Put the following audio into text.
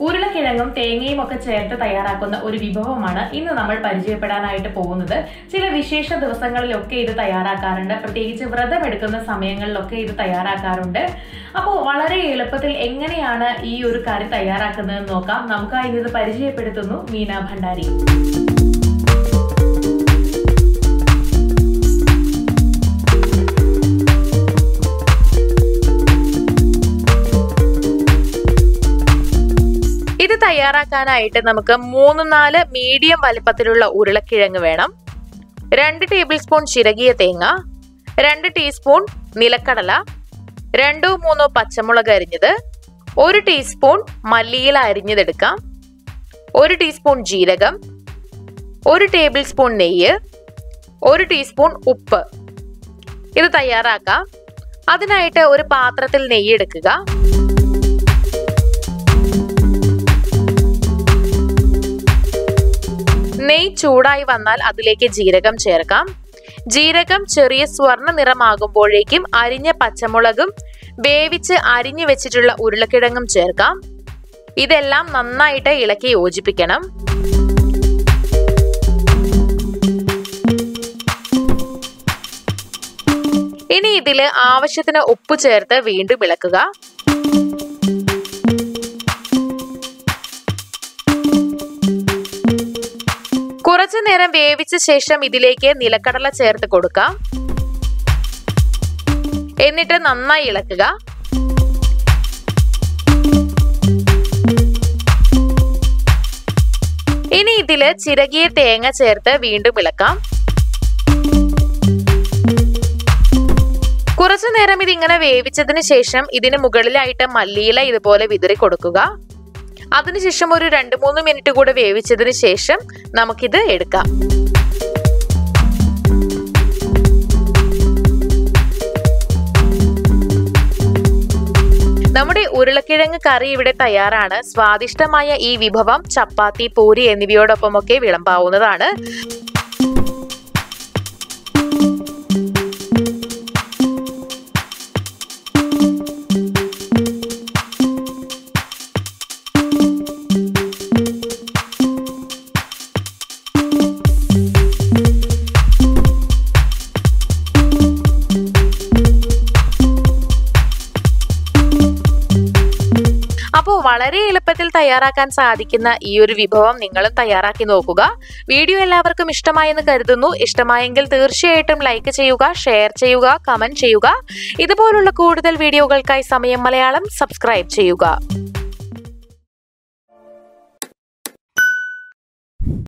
ഉരുളക്കിഴങ്ങും തേങ്ങയും ഒക്കെ ചേർത്ത് തയ്യാറാക്കുന്ന ഒരു വിഭവമാണ് ഇന്ന് നമ്മൾ പരിചയപ്പെടാനായിട്ട് പോകുന്നത്. ചില വിശേഷ ദിവസങ്ങളിലൊക്കെ ഇത് തയ്യാറാക്കാറുണ്ട്, പ്രത്യേകിച്ച് വ്രതമെടുക്കുന്ന സമയങ്ങളിലൊക്കെ ഇത് തയ്യാറാക്കാറുണ്ട്. അപ്പോൾ വളരെ എളുപ്പത്തിൽ എങ്ങനെയാണ് ഈ ഒരു കറി തയ്യാറാക്കുന്നതെന്ന് നോക്കാം. നമുക്കായി ഇത് പരിചയപ്പെടുത്തുന്നു മീന ഭണ്ഡാരി. ഇത് തയ്യാറാക്കാനായിട്ട് നമുക്ക് 3-4 മീഡിയം വലിപ്പത്തിലുള്ള ഉരുളക്കിഴങ്ങ് വേണം. 2 ടേബിൾ സ്പൂൺ ചിരകിയ തേങ്ങ, 2 ടീസ്പൂൺ നിലക്കടല, 2-3 പച്ചമുളക് അരിഞ്ഞത്, 1 ടീസ്പൂൺ മല്ലിയില അരിഞ്ഞതെടുക്കാം, 1 ടീസ്പൂൺ ജീരകം, 1 ടേബിൾ സ്പൂൺ നെയ്യ്, 1 ടീസ്പൂൺ ഉപ്പ്. ഇത് തയ്യാറാക്കാം. അതിനായിട്ട് ഒരു പാത്രത്തിൽ നെയ്യ് എടുക്കുക. നെയ്യ് ചൂടായി വന്നാൽ അതിലേക്ക് ജീരകം ചേർക്കാം. ജീരകം ചെറിയ സ്വർണ്ണ നിറമാകുമ്പോഴേക്കും അരിഞ്ഞ പച്ചമുളകും വേവിച്ച് അരിഞ്ഞു വെച്ചിട്ടുള്ള ഉരുളക്കിഴങ്ങും ചേർക്കാം. ഇതെല്ലാം നന്നായിട്ട് ഇളക്കി യോജിപ്പിക്കണം. ഇനി ഇതില് ആവശ്യത്തിന് ഉപ്പ് ചേർത്ത് വീണ്ടും ഇളക്കുക. കുറച്ചു നേരം വേവിച്ച ശേഷം ഇതിലേക്ക് നിലക്കടല ചേർത്ത് കൊടുക്കാം. എന്നിട്ട് നന്നായി ഇളക്കുക. ഇനി ഇതില് ചിരകിയ തേങ്ങ ചേർത്ത് വീണ്ടും ഇളക്കാം. കുറച്ചു നേരം ഇതിങ്ങനെ വേവിച്ചതിന് ശേഷം ഇതിന് മുകളിലായിട്ട് മല്ലിയില ഇതുപോലെ വിതറി കൊടുക്കുക. അതിനുശേഷം ഒരു 2-3 മിനിറ്റ് കൂടെ വേവിച്ചതിന് ശേഷം നമുക്കിത് എടുക്കാം. നമ്മുടെ ഉരുളക്കിഴങ്ങ് കറി ഇവിടെ തയ്യാറാണ്. സ്വാദിഷ്ടമായ ഈ വിഭവം ചപ്പാത്തി, പൂരി എന്നിവയോടൊപ്പമൊക്കെ വിളമ്പാവുന്നതാണ്. അപ്പോൾ വളരെ എളുപ്പത്തിൽ തയ്യാറാക്കാൻ സാധിക്കുന്ന ഈ ഒരു വിഭവം നിങ്ങളും തയ്യാറാക്കി നോക്കുക. വീഡിയോ എല്ലാവർക്കും ഇഷ്ടമായെന്ന് കരുതുന്നു. ഇഷ്ടമായെങ്കിൽ തീർച്ചയായിട്ടും ലൈക്ക് ചെയ്യുക, ഷെയർ ചെയ്യുക, കമന്റ് ചെയ്യുക. ഇതുപോലുള്ള കൂടുതൽ വീഡിയോകൾക്കായി സമയം മലയാളം സബ്സ്ക്രൈബ് ചെയ്യുക.